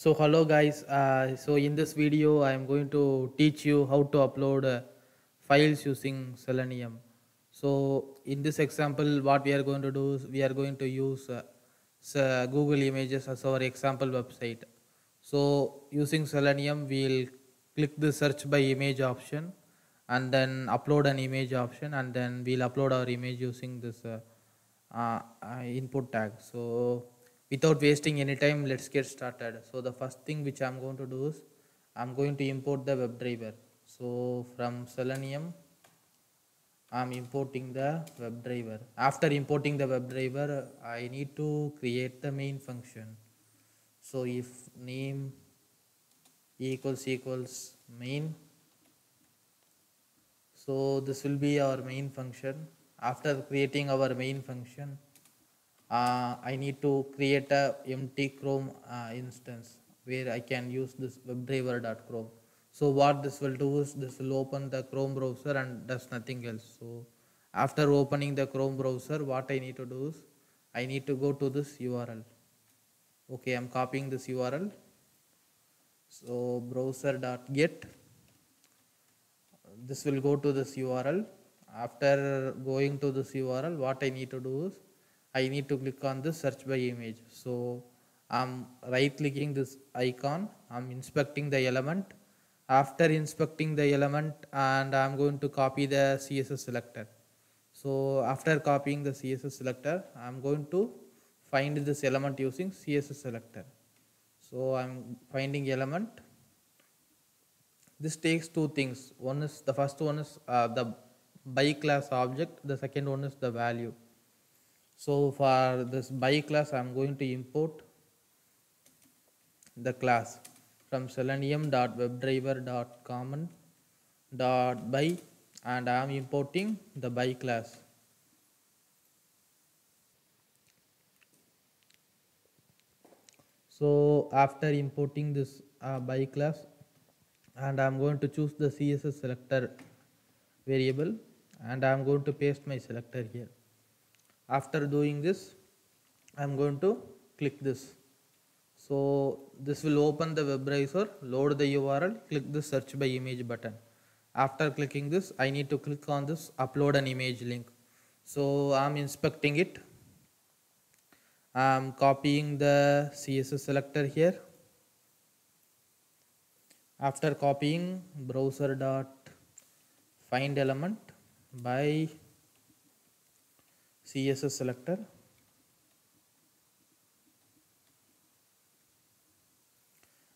So hello guys, so in this video I am going to teach you how to upload files using Selenium. So in this example what we are going to do is we are going to use Google Images as our example website. So using Selenium we'll click the search by image option and then upload an image option, and then we'll upload our image using this input tag. So without wasting any time, let's get started. So the first thing which I'm going to do is I'm going to import the WebDriver. So from Selenium I'm importing the WebDriver. After importing the WebDriver, I need to create the main function. So if name equals main, so this will be our main function. After creating our main function, I need to create a empty Chrome instance where I can use this webdriver.chrome. So what this will do is this will open the Chrome browser and does nothing else. So after opening the Chrome browser, what I need to do is I need to go to this URL. Okay, I'm copying this URL. So browser.get, this will go to this URL. After going to this URL, what I need to do is I need to click on this search by image. So I'm right clicking this icon, I'm inspecting the element. After inspecting the element, and I'm going to copy the CSS selector. So after copying the CSS selector, I'm going to find this element using CSS selector. So I'm finding element. This takes two things. One is, the first one is the by class object, the second one is the value. So for this by class I'm going to import the class from selenium.webdriver.common.by, and I am importing the by class. So after importing this by class, and I'm going to choose the CSS selector variable, and I'm going to paste my selector here. After doing this, I'm going to click this. So this will open the web browser, load the URL, click the search by image button. After clicking this, I need to click on this upload an image link. So I'm inspecting it. I'm copying the CSS selector here. After copying, browser dot find element by CSS selector,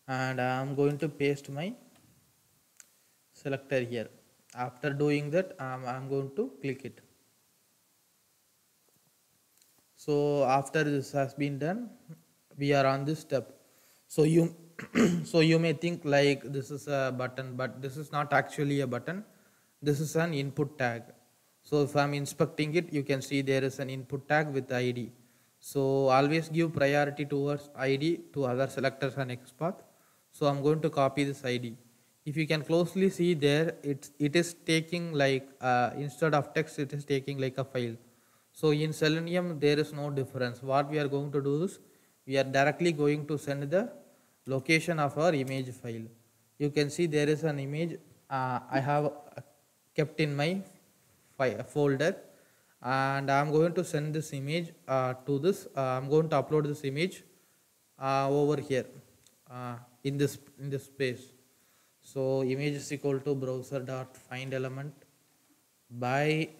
and I am going to paste my selector here. After doing that, I'm going to click it. So after this has been done, we are on this step. So you so you may think like this is a button, but this is not actually a button. This is an input tag. So if I'm inspecting it, you can see there is an input tag with ID. So always give priority towards ID to other selectors and XPath. So I'm going to copy this ID. If you can closely see there, it is taking like instead of text, it is taking like a file. So in Selenium there is no difference. What we are going to do is we are directly going to send the location of our image file. You can see there is an image I have kept in my folder, and I am going to send this image to this. I am going to upload this image over here in this space. So image is equal to browser dot find element by,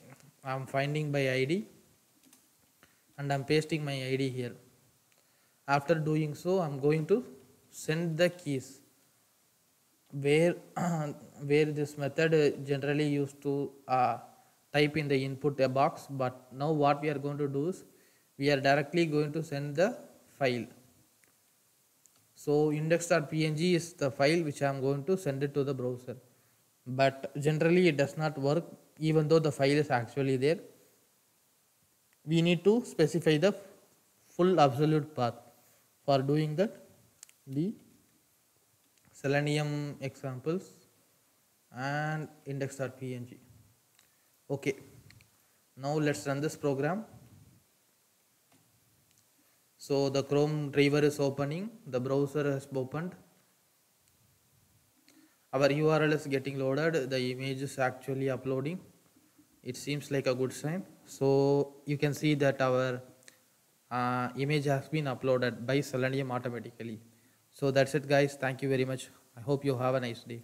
I am finding by ID, and I am pasting my ID here. After doing so, I am going to send the keys where where this method generally used to type in the input a box, but now what we are going to do is we are directly going to send the file. So index.png is the file which I am going to send it to the browser, but generally it does not work even though the file is actually there. We need to specify the full absolute path. For doing that, the Selenium examples and index.png. Okay, now let's run this program. So the Chrome driver is opening, the browser has opened, our URL is getting loaded, the image is actually uploading. It seems like a good sign. So you can see that our image has been uploaded by Selenium automatically. So that's it guys, thank you very much. I hope you have a nice day.